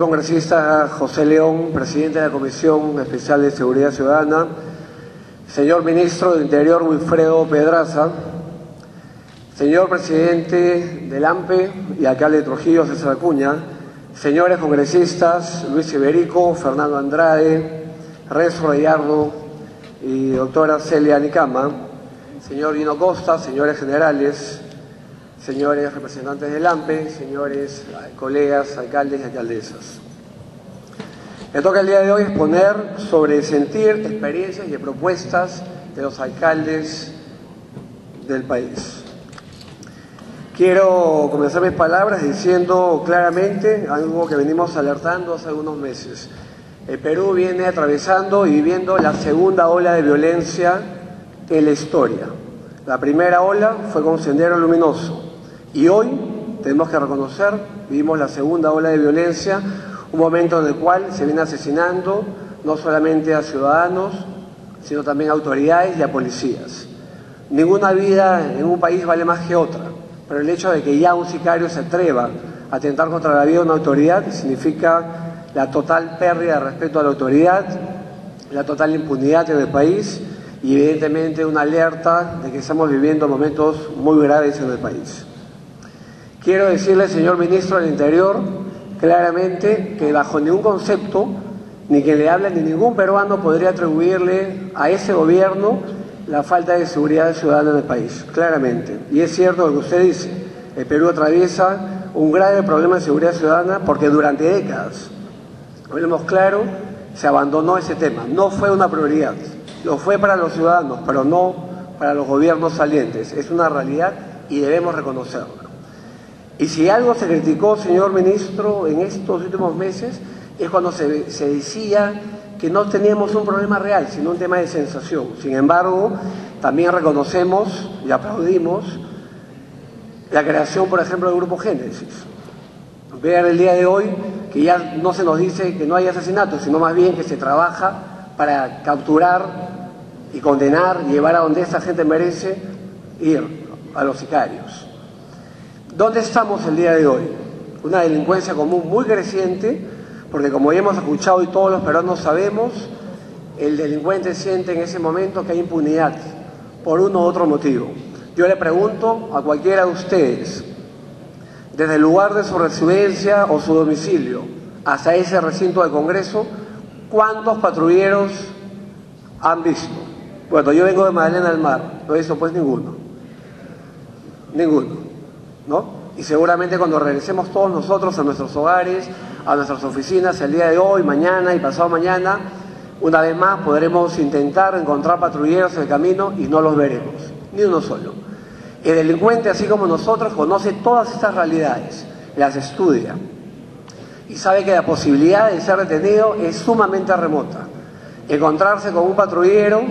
Congresista José León, presidente de la Comisión Especial de Seguridad Ciudadana, señor Ministro del Interior Wilfredo Pedraza, señor Presidente del AMPE y alcalde de Trujillo César Acuña, señores congresistas Luis Iberico, Fernando Andrade, Renzo Rayardo y doctora Celia Nicama, señor Gino Costa, señores generales, señores representantes del AMPE, señores colegas, alcaldes y alcaldesas. Me toca el día de hoy exponer sobre el sentir, experiencias y propuestas de los alcaldes del país. Quiero comenzar mis palabras diciendo claramente algo que venimos alertando hace algunos meses. El Perú viene atravesando y viviendo la segunda ola de violencia en la historia. La primera ola fue con Sendero Luminoso. Y hoy tenemos que reconocer, vivimos la segunda ola de violencia, un momento en el cual se viene asesinando no solamente a ciudadanos, sino también a autoridades y a policías. Ninguna vida en un país vale más que otra, pero el hecho de que ya un sicario se atreva a atentar contra la vida de una autoridad significa la total pérdida de respeto a la autoridad, la total impunidad en el país y evidentemente una alerta de que estamos viviendo momentos muy graves en el país. Quiero decirle, señor Ministro del Interior, claramente que bajo ningún concepto, ni quien le habla, ni ningún peruano podría atribuirle a ese gobierno la falta de seguridad ciudadana en el país, claramente. Y es cierto lo que usted dice, el Perú atraviesa un grave problema de seguridad ciudadana porque durante décadas, hablemos claro, se abandonó ese tema, no fue una prioridad, lo fue para los ciudadanos, pero no para los gobiernos salientes, es una realidad y debemos reconocerlo. Y si algo se criticó, señor Ministro, en estos últimos meses, es cuando se decía que no teníamos un problema real, sino un tema de sensación. Sin embargo, también reconocemos y aplaudimos la creación, por ejemplo, del Grupo Génesis. Ver el día de hoy que ya no se nos dice que no hay asesinatos, sino más bien que se trabaja para capturar y condenar y llevar a donde esta gente merece ir, a los sicarios. ¿Dónde estamos el día de hoy? Una delincuencia común muy creciente, porque como ya hemos escuchado y todos los peruanos sabemos, el delincuente siente en ese momento que hay impunidad por uno u otro motivo. Yo le pregunto a cualquiera de ustedes, desde el lugar de su residencia o su domicilio hasta ese recinto del Congreso, ¿cuántos patrulleros han visto? Bueno, yo vengo de Magdalena del Mar, no he visto pues ninguno. Ninguno. ¿No? Y seguramente cuando regresemos todos nosotros a nuestros hogares, a nuestras oficinas, el día de hoy, mañana y pasado mañana, una vez más podremos intentar encontrar patrulleros en el camino y no los veremos, ni uno solo. El delincuente, así como nosotros, conoce todas estas realidades, las estudia y sabe que la posibilidad de ser detenido es sumamente remota. Encontrarse con un patrullero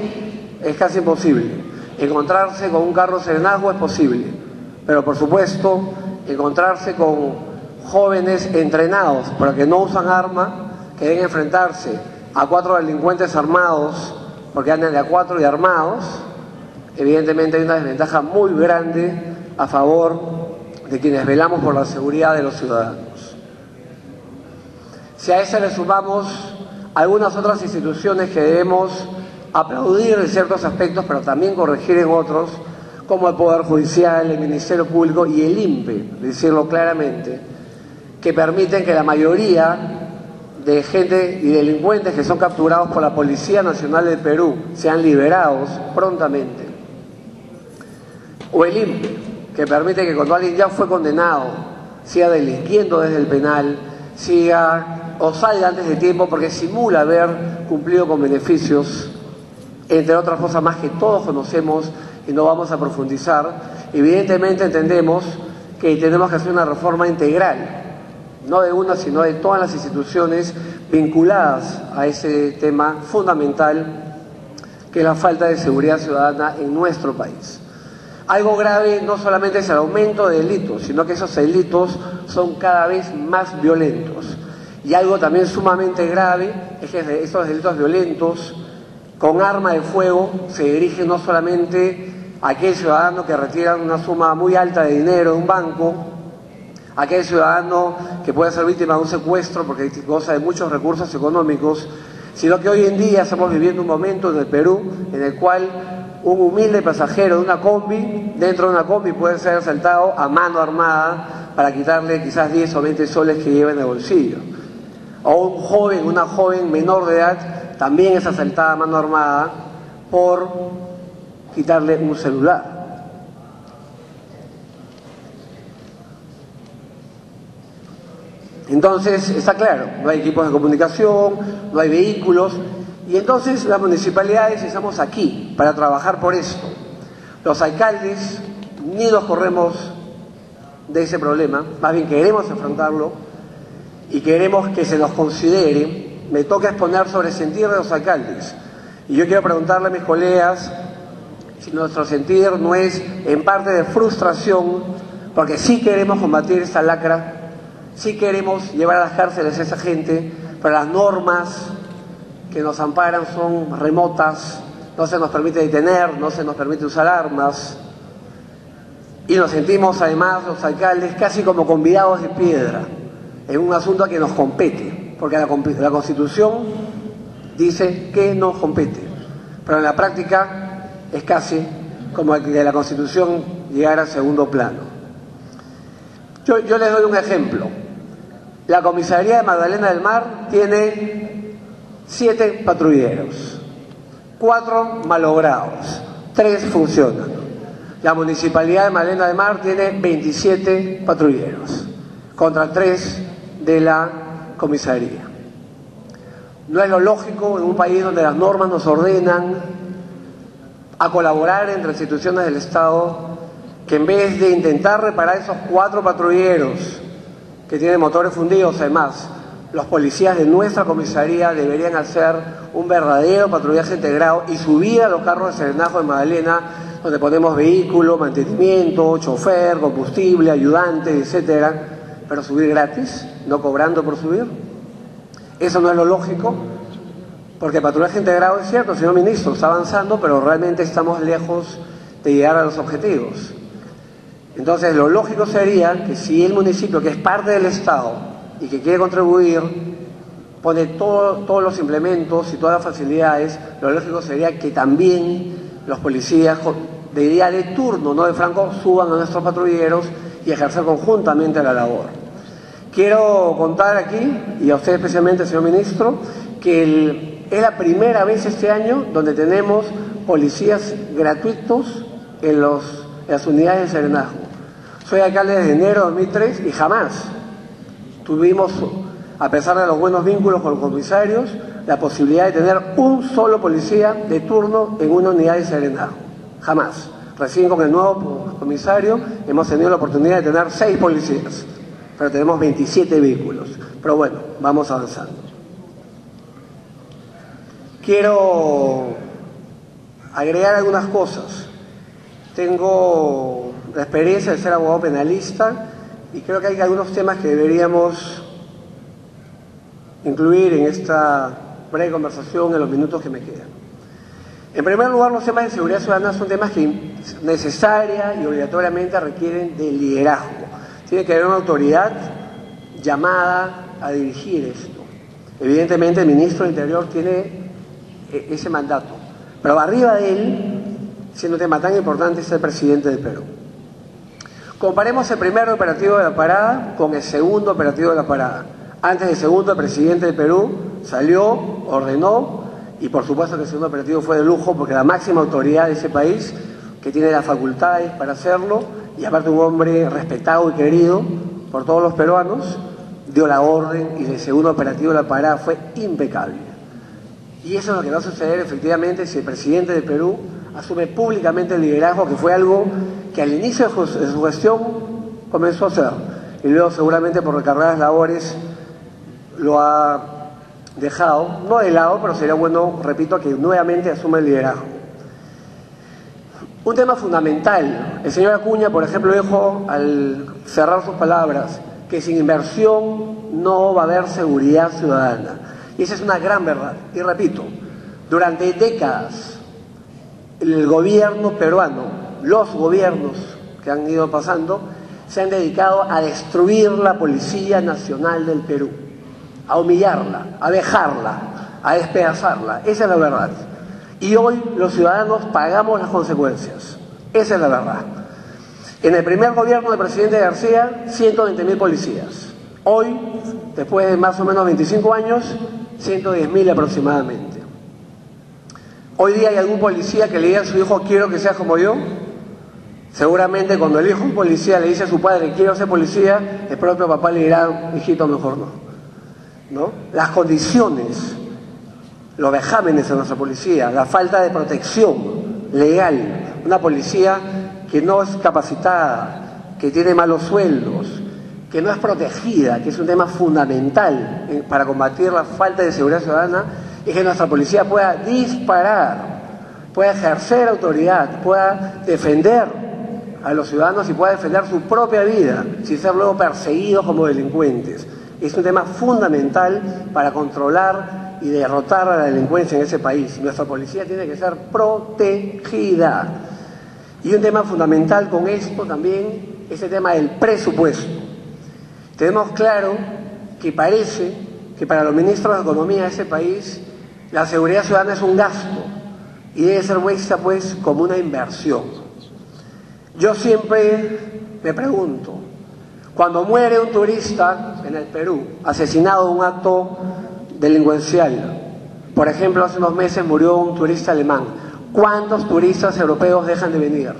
es casi imposible, encontrarse con un carro serenazgo es posible. Pero por supuesto, encontrarse con jóvenes entrenados para que no usan arma, que deben enfrentarse a 4 delincuentes armados, porque andan de a 4 y armados, evidentemente hay una desventaja muy grande a favor de quienes velamos por la seguridad de los ciudadanos. Si a eso le sumamos algunas otras instituciones que debemos aplaudir en ciertos aspectos, pero también corregir en otros, como el Poder Judicial, el Ministerio Público y el INPE, decirlo claramente, que permiten que la mayoría de gente y delincuentes que son capturados por la Policía Nacional del Perú sean liberados prontamente. O el INPE, que permite que cuando alguien ya fue condenado, siga delinquiendo desde el penal, siga o salga antes de tiempo porque simula haber cumplido con beneficios, entre otras cosas más que todos conocemos y no vamos a profundizar. Evidentemente entendemos que tenemos que hacer una reforma integral, no de una, sino de todas las instituciones vinculadas a ese tema fundamental que es la falta de seguridad ciudadana en nuestro país. Algo grave no solamente es el aumento de delitos, sino que esos delitos son cada vez más violentos. Y algo también sumamente grave es que estos delitos violentos con arma de fuego se dirigen no solamente a aquel ciudadano que retira una suma muy alta de dinero de un banco, aquel ciudadano que puede ser víctima de un secuestro porque goza de muchos recursos económicos, sino que hoy en día estamos viviendo un momento en el Perú en el cual un humilde pasajero de una combi, dentro de una combi, puede ser asaltado a mano armada para quitarle quizás 10 o 20 soles que lleva en el bolsillo. O un joven, una joven menor de edad, también es asaltada a mano armada por quitarle un celular. Entonces, está claro, no hay equipos de comunicación, no hay vehículos, y entonces las municipalidades estamos aquí para trabajar por esto. Los alcaldes ni nos corremos de ese problema, más bien queremos afrontarlo y queremos que se nos considere. Me toca exponer sobre el sentir de los alcaldes, y yo quiero preguntarle a mis colegas si nuestro sentir no es en parte de frustración, porque sí queremos combatir esta lacra. Sí queremos llevar a las cárceles a esa gente, pero las normas que nos amparan son remotas, no se nos permite detener, no se nos permite usar armas, y nos sentimos además los alcaldes casi como convidados de piedra en un asunto que nos compete, porque la Constitución dice que nos compete, pero en la práctica es casi como que la Constitución llegara a segundo plano. Yo les doy un ejemplo. La comisaría de Magdalena del Mar tiene 7 patrulleros, 4 malogrados, 3 funcionan. La municipalidad de Magdalena del Mar tiene 27 patrulleros, contra 3 de la comisaría. No es lo lógico en un país donde las normas nos ordenan a colaborar entre instituciones del Estado, que en vez de intentar reparar esos 4 patrulleros que tienen motores fundidos, además, los policías de nuestra comisaría deberían hacer un verdadero patrullaje integrado y subir a los carros de serenazgo de Magdalena, donde ponemos vehículo, mantenimiento, chofer, combustible, ayudante, etcétera, pero subir gratis, no cobrando por subir. Eso no es lo lógico, porque el patrullaje integrado es cierto, señor ministro, está avanzando, pero realmente estamos lejos de llegar a los objetivos. Entonces, lo lógico sería que si el municipio, que es parte del Estado y que quiere contribuir, pone todos los implementos y todas las facilidades, lo lógico sería que también los policías de día de turno, no de franco, suban a nuestros patrulleros y ejercer conjuntamente la labor. Quiero contar aquí, y a usted especialmente, señor ministro, que es la primera vez este año donde tenemos policías gratuitos en las unidades de serenazgo. Soy alcalde desde enero de 2003 y jamás tuvimos, a pesar de los buenos vínculos con los comisarios, la posibilidad de tener un solo policía de turno en una unidad de serenazgo. Jamás. Recién con el nuevo comisario hemos tenido la oportunidad de tener 6 policías, pero tenemos 27 vehículos. Pero bueno, vamos avanzando. Quiero agregar algunas cosas. Tengo la experiencia de ser abogado penalista y creo que hay algunos temas que deberíamos incluir en esta breve conversación en los minutos que me quedan. En primer lugar, los temas de seguridad ciudadana son temas que necesaria y obligatoriamente requieren de liderazgo. Tiene que haber una autoridad llamada a dirigir esto. Evidentemente el ministro del Interior tiene ese mandato, pero arriba de él, siendo un tema tan importante, es el presidente del Perú. Comparemos el primer operativo de la parada con el segundo operativo de la parada. Antes del segundo, el presidente del Perú salió, ordenó, y por supuesto que el segundo operativo fue de lujo porque la máxima autoridad de ese país, que tiene las facultades para hacerlo, y aparte un hombre respetado y querido por todos los peruanos, dio la orden y el segundo operativo de la parada fue impecable. Y eso es lo que va a suceder efectivamente si el presidente del Perú asume públicamente el liderazgo, que fue algo que al inicio de su gestión comenzó a hacer, y luego seguramente por recargadas labores lo ha dejado, no de lado, pero sería bueno, repito, que nuevamente asuma el liderazgo. Un tema fundamental, el señor Acuña, por ejemplo, dijo al cerrar sus palabras que sin inversión no va a haber seguridad ciudadana. Y esa es una gran verdad. Y repito, durante décadas el gobierno peruano, los gobiernos que han ido pasando, se han dedicado a destruir la Policía Nacional del Perú, a humillarla, a vejarla, a despedazarla. Esa es la verdad. Y hoy los ciudadanos pagamos las consecuencias. Esa es la verdad. En el primer gobierno del presidente García, 120.000 policías. Hoy, después de más o menos 25 años, 110.000 aproximadamente. Hoy día hay algún policía que le diga a su hijo, quiero que seas como yo. Seguramente cuando el hijo de un policía le dice a su padre, quiero ser policía, el propio papá le dirá, hijito, mejor no. Las condiciones, los vejámenes de nuestra policía, la falta de protección legal, una policía que no es capacitada, que tiene malos sueldos, que no es protegida, que es un tema fundamental para combatir la falta de seguridad ciudadana, es que nuestra policía pueda disparar, pueda ejercer autoridad, pueda defender a los ciudadanos y pueda defender su propia vida, sin ser luego perseguidos como delincuentes. Es un tema fundamental para controlar y derrotar a la delincuencia en ese país. Nuestra policía tiene que ser protegida. Y un tema fundamental con esto también es el tema del presupuesto. Tenemos claro que parece que para los ministros de Economía de ese país la seguridad ciudadana es un gasto y debe ser vista pues como una inversión. Yo siempre me pregunto, cuando muere un turista en el Perú, asesinado en un acto delincuencial, por ejemplo, hace unos meses murió un turista alemán, ¿cuántos turistas europeos dejan de venir?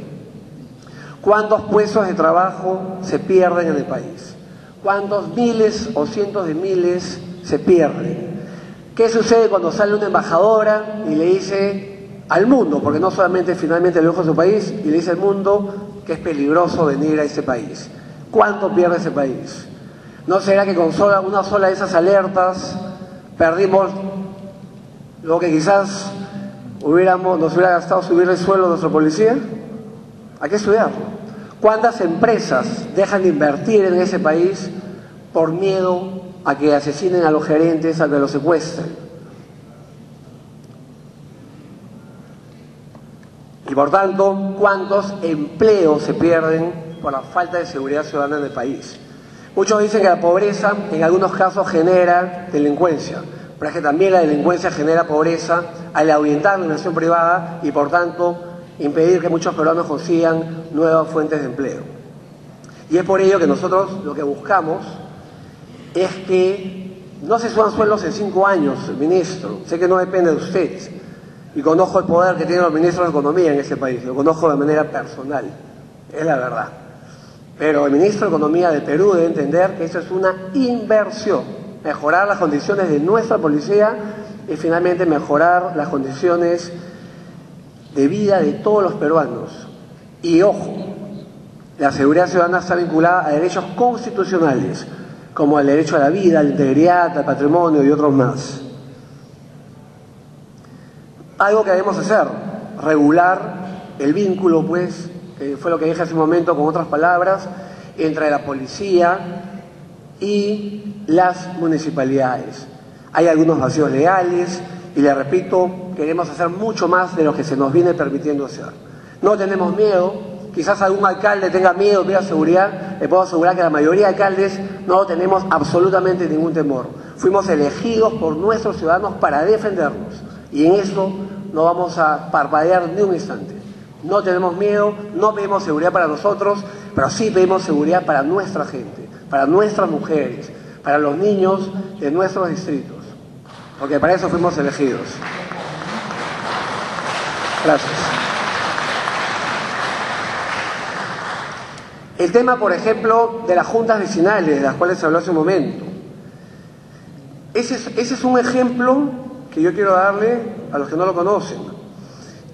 ¿Cuántos puestos de trabajo se pierden en el país? ¿Cuántos miles o cientos de miles se pierden? ¿Qué sucede cuando sale una embajadora y le dice al mundo, porque no solamente finalmente le dijo a su país, y le dice al mundo que es peligroso venir a este país? ¿Cuánto pierde ese país? ¿No será que con una sola de esas alertas perdimos lo que quizás nos hubiera gastado subir el sueldo de nuestra policía? Hay que estudiarlo. ¿Cuántas empresas dejan de invertir en ese país por miedo a que asesinen a los gerentes, a que los secuestren? Y por tanto, ¿cuántos empleos se pierden por la falta de seguridad ciudadana en el país? Muchos dicen que la pobreza en algunos casos genera delincuencia, pero es que también la delincuencia genera pobreza al ahuyentar la inversión privada y por tanto impedir que muchos peruanos consigan nuevas fuentes de empleo. Y es por ello que nosotros lo que buscamos es que no se suban sueldos en 5 años, ministro. Sé que no depende de usted. Y conozco el poder que tienen los ministros de Economía en este país, lo conozco de manera personal, es la verdad. Pero el ministro de Economía del Perú debe entender que eso es una inversión, mejorar las condiciones de nuestra policía y finalmente mejorar las condiciones de vida de todos los peruanos. Y ojo, la seguridad ciudadana está vinculada a derechos constitucionales, como el derecho a la vida, a la integridad, al patrimonio y otros más. Algo que debemos hacer, regular el vínculo, pues, que fue lo que dije hace un momento con otras palabras, entre la policía y las municipalidades. Hay algunos vacíos legales y, le repito, queremos hacer mucho más de lo que se nos viene permitiendo hacer. No tenemos miedo, quizás algún alcalde tenga miedo, pida seguridad, le puedo asegurar que la mayoría de alcaldes no tenemos absolutamente ningún temor. Fuimos elegidos por nuestros ciudadanos para defendernos. Y en eso no vamos a parpadear ni un instante. No tenemos miedo, no pedimos seguridad para nosotros, pero sí pedimos seguridad para nuestra gente, para nuestras mujeres, para los niños de nuestros distritos, porque para eso fuimos elegidos. Gracias. El tema, por ejemplo, de las juntas vecinales, de las cuales se habló hace un momento. Ese es un ejemplo que yo quiero darle a los que no lo conocen.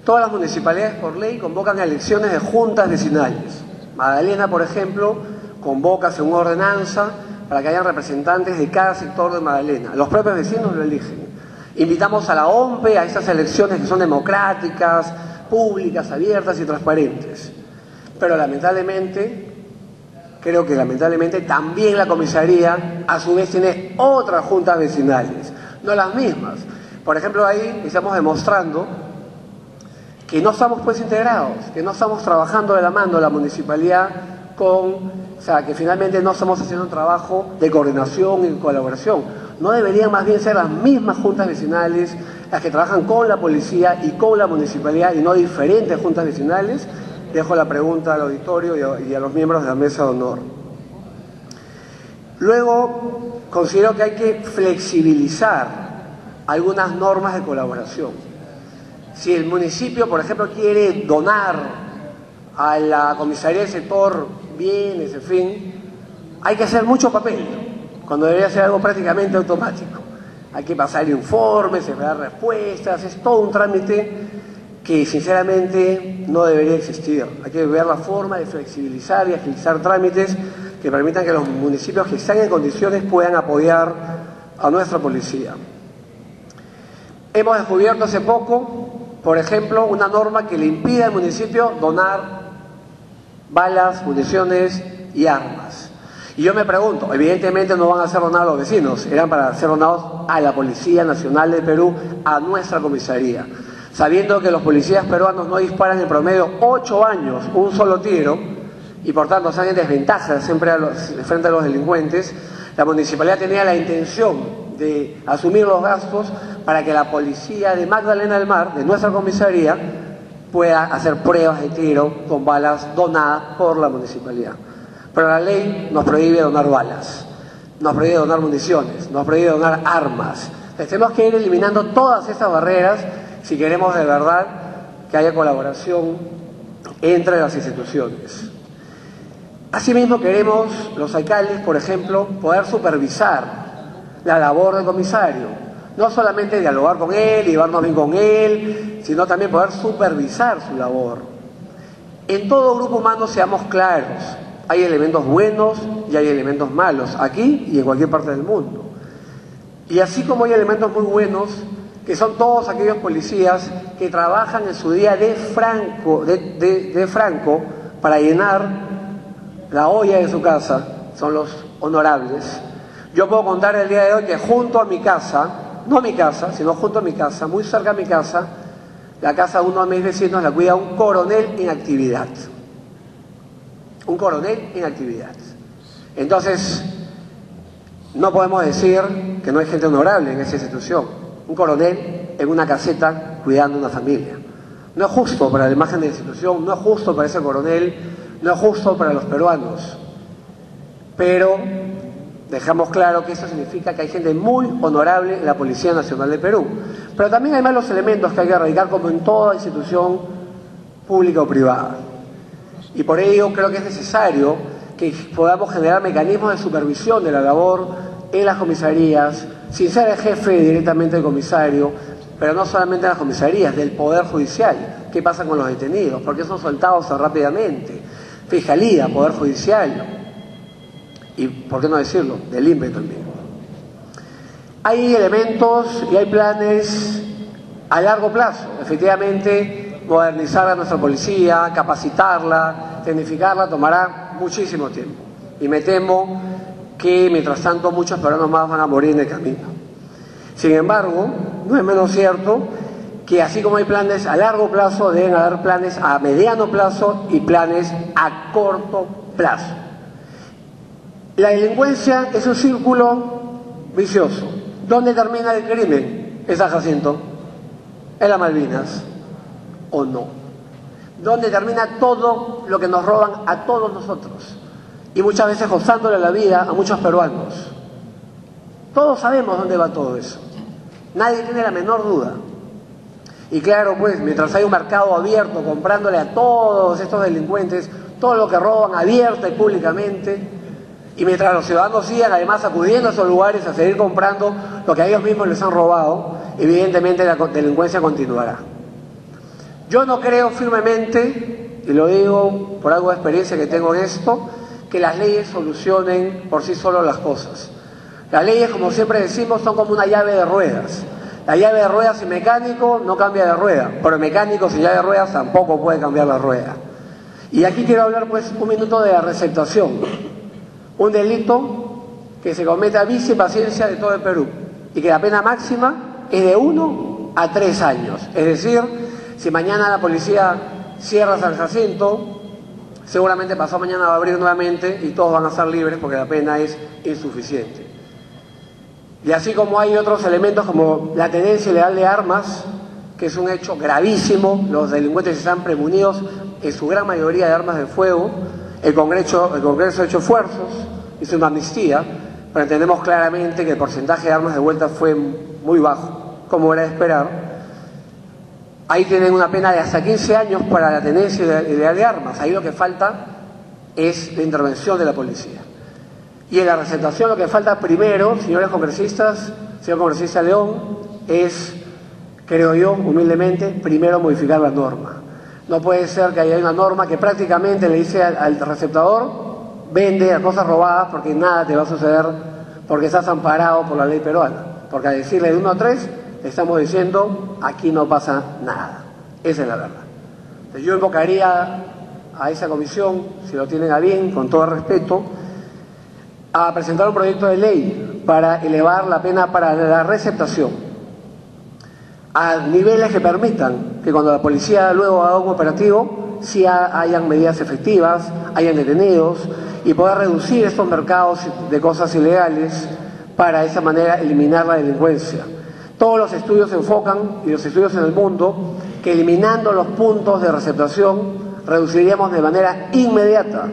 Todas las municipalidades por ley convocan elecciones de juntas vecinales. Magdalena, por ejemplo, convoca según ordenanza para que haya representantes de cada sector de Magdalena. Los propios vecinos lo eligen. Invitamos a la OMPE a esas elecciones que son democráticas, públicas, abiertas y transparentes. Pero lamentablemente, creo que lamentablemente también la comisaría a su vez tiene otras juntas vecinales, no las mismas. Por ejemplo, ahí estamos demostrando que no estamos pues integrados, que no estamos trabajando de la mano la municipalidad con o sea, que finalmente no estamos haciendo un trabajo de coordinación y colaboración. ¿No deberían más bien ser las mismas juntas vecinales las que trabajan con la policía y con la municipalidad y no diferentes juntas vecinales? Dejo la pregunta al auditorio y a los miembros de la mesa de honor. Luego, considero que hay que flexibilizar algunas normas de colaboración. Si el municipio, por ejemplo, quiere donar a la comisaría del sector bienes, en fin, hay que hacer mucho papel, cuando debería ser algo prácticamente automático. Hay que pasar informes, esperar respuestas, es todo un trámite que sinceramente no debería existir. Hay que ver la forma de flexibilizar y agilizar trámites que permitan que los municipios que están en condiciones puedan apoyar a nuestra policía. Hemos descubierto hace poco, por ejemplo, una norma que le impide al municipio donar balas, municiones y armas. Y yo me pregunto, evidentemente no van a ser donados a los vecinos, eran para ser donados a la Policía Nacional del Perú, a nuestra comisaría. Sabiendo que los policías peruanos no disparan en promedio 8 años un solo tiro, y por tanto están en desventaja siempre frente a los delincuentes, la municipalidad tenía la intención de asumir los gastos para que la policía de Magdalena del Mar, de nuestra comisaría, pueda hacer pruebas de tiro con balas donadas por la municipalidad. Pero la ley nos prohíbe donar balas, nos prohíbe donar municiones, nos prohíbe donar armas. Entonces, tenemos que ir eliminando todas estas barreras si queremos de verdad que haya colaboración entre las instituciones. Asimismo queremos, los alcaldes, por ejemplo, poder supervisar la labor del comisario. No solamente dialogar con él, llevarnos bien con él, sino también poder supervisar su labor. En todo grupo humano seamos claros, hay elementos buenos y hay elementos malos, aquí y en cualquier parte del mundo. Y así como hay elementos muy buenos, que son todos aquellos policías que trabajan en su día de franco para llenar la olla de su casa, son los honorables. Yo puedo contar el día de hoy que junto a mi casa, no mi casa, sino junto a mi casa, muy cerca de mi casa, la casa de uno de mis vecinos la cuida un coronel en actividad. Un coronel en actividad. Entonces, no podemos decir que no hay gente honorable en esa institución. Un coronel en una caseta cuidando una familia. No es justo para la imagen de la institución, no es justo para ese coronel, no es justo para los peruanos. Pero dejamos claro que eso significa que hay gente muy honorable en la Policía Nacional de Perú. Pero también hay malos elementos que hay que erradicar, como en toda institución pública o privada. Y por ello creo que es necesario que podamos generar mecanismos de supervisión de la labor en las comisarías, sin ser el jefe directamente del comisario, pero no solamente en las comisarías, del Poder Judicial. ¿Qué pasa con los detenidos? ¿Por qué son soltados tan rápidamente? Fiscalía, Poder Judicial, y por qué no decirlo, del INPE también. Hay elementos y hay planes a largo plazo, efectivamente, modernizar a nuestra policía, capacitarla, tecnificarla, tomará muchísimo tiempo. Y me temo que, mientras tanto, muchos peruanos más van a morir en el camino. Sin embargo, no es menos cierto que así como hay planes a largo plazo, deben haber planes a mediano plazo y planes a corto plazo. La delincuencia es un círculo vicioso. ¿Dónde termina el crimen? ¿Es San Jacinto? ¿Es las Malvinas? ¿O no? ¿Dónde termina todo lo que nos roban a todos nosotros? Y muchas veces costándole la vida a muchos peruanos. Todos sabemos dónde va todo eso. Nadie tiene la menor duda. Y claro, pues, mientras hay un mercado abierto comprándole a todos estos delincuentes todo lo que roban abierta y públicamente, y mientras los ciudadanos sigan además acudiendo a esos lugares a seguir comprando lo que a ellos mismos les han robado, evidentemente la delincuencia continuará. Yo no creo firmemente, y lo digo por algo de experiencia que tengo en esto, que las leyes solucionen por sí solas las cosas. Las leyes, como siempre decimos, son como una llave de ruedas. La llave de ruedas sin mecánico no cambia de rueda, pero el mecánico sin llave de ruedas tampoco puede cambiar la rueda. Y aquí quiero hablar pues un minuto de la receptación. Un delito que se comete a vista y paciencia de todo el Perú y que la pena máxima es de 1 a 3 años. Es decir, si mañana la policía cierra San Jacinto Seguramente pasado mañana va a abrir nuevamente y todos van a estar libres porque la pena es insuficiente. Y así como hay otros elementos como la tenencia ilegal de armas, que es un hecho gravísimo, los delincuentes están premunidos en su gran mayoría de armas de fuego, el Congreso ha hecho esfuerzos, hizo una amnistía, pero entendemos claramente que el porcentaje de armas devueltas fue muy bajo, como era de esperar. Ahí tienen una pena de hasta 15 años para la tenencia ilegal de armas. Ahí lo que falta es la intervención de la policía. Y en la receptación lo que falta primero, señores congresistas, señor congresista León, es, creo yo, humildemente, primero modificar la norma. No puede ser que haya una norma que prácticamente le dice al receptador, vende a cosas robadas porque nada te va a suceder porque estás amparado por la ley peruana. Porque al decirle de 1 a 3, le estamos diciendo, aquí no pasa nada. Esa es la verdad. Entonces, yo invocaría a esa comisión, si lo tienen a bien, con todo el respeto, a presentar un proyecto de ley para elevar la pena para la receptación a niveles que permitan que cuando la policía luego haga un operativo, sí hayan medidas efectivas, hayan detenidos y poder reducir estos mercados de cosas ilegales para de esa manera eliminar la delincuencia. Todos los estudios se enfocan, y los estudios en el mundo, que eliminando los puntos de receptación reduciríamos de manera inmediata,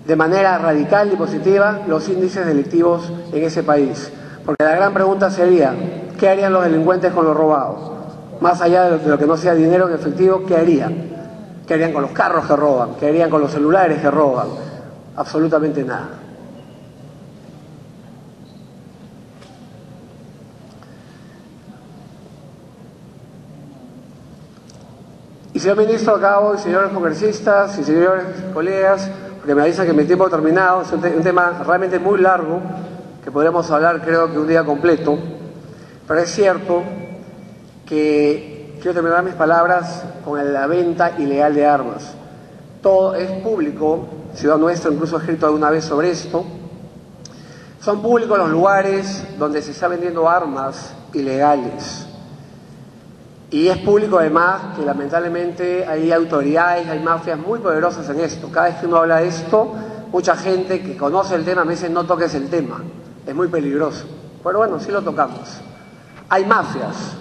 de manera radical y positiva, los índices delictivos en ese país. Porque la gran pregunta sería, ¿qué harían los delincuentes con lo robado? Más allá de lo que no sea dinero en efectivo, ¿qué harían? ¿Qué harían con los carros que roban? ¿Qué harían con los celulares que roban? Absolutamente nada. Y señor ministro, acabo, y señores congresistas y señores colegas, porque me avisan que mi tiempo ha terminado, es un tema realmente muy largo, que podríamos hablar creo que un día completo, pero es cierto que quiero terminar mis palabras con la venta ilegal de armas. Todo es público, Ciudad Nuestra incluso ha escrito alguna vez sobre esto. Son públicos los lugares donde se está vendiendo armas ilegales. Y es público además que lamentablemente hay autoridades, hay mafias muy poderosas en esto. Cada vez que uno habla de esto, mucha gente que conoce el tema me dice no toques el tema, es muy peligroso. Pero bueno, sí lo tocamos. Hay mafias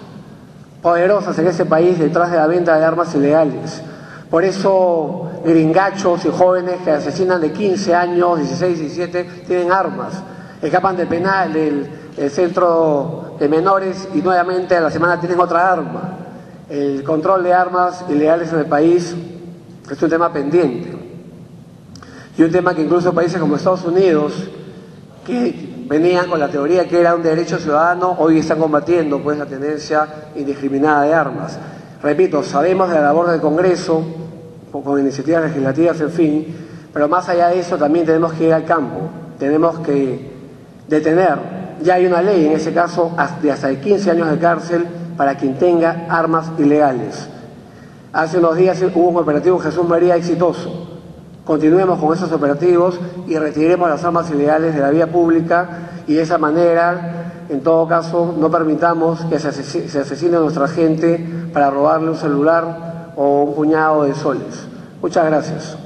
poderosas en ese país detrás de la venta de armas ilegales. Por eso gringachos y jóvenes que asesinan de 15 años, 16, 17, tienen armas. Escapan del penal, del centro de menores y nuevamente a la semana tienen otra arma. El control de armas ilegales en el país es un tema pendiente. Y un tema que incluso países como Estados Unidos, que venían con la teoría que era un derecho ciudadano, hoy están combatiendo pues la tendencia indiscriminada de armas. Repito, sabemos de la labor del Congreso, con iniciativas legislativas, en fin, pero más allá de eso también tenemos que ir al campo, tenemos que detener. Ya hay una ley, en ese caso, de hasta 15 años de cárcel para quien tenga armas ilegales. Hace unos días hubo un operativo en Jesús María exitoso. Continuemos con esos operativos y retiremos las armas ilegales de la vía pública y de esa manera, en todo caso, no permitamos que se asesine a nuestra gente para robarle un celular o un puñado de soles. Muchas gracias.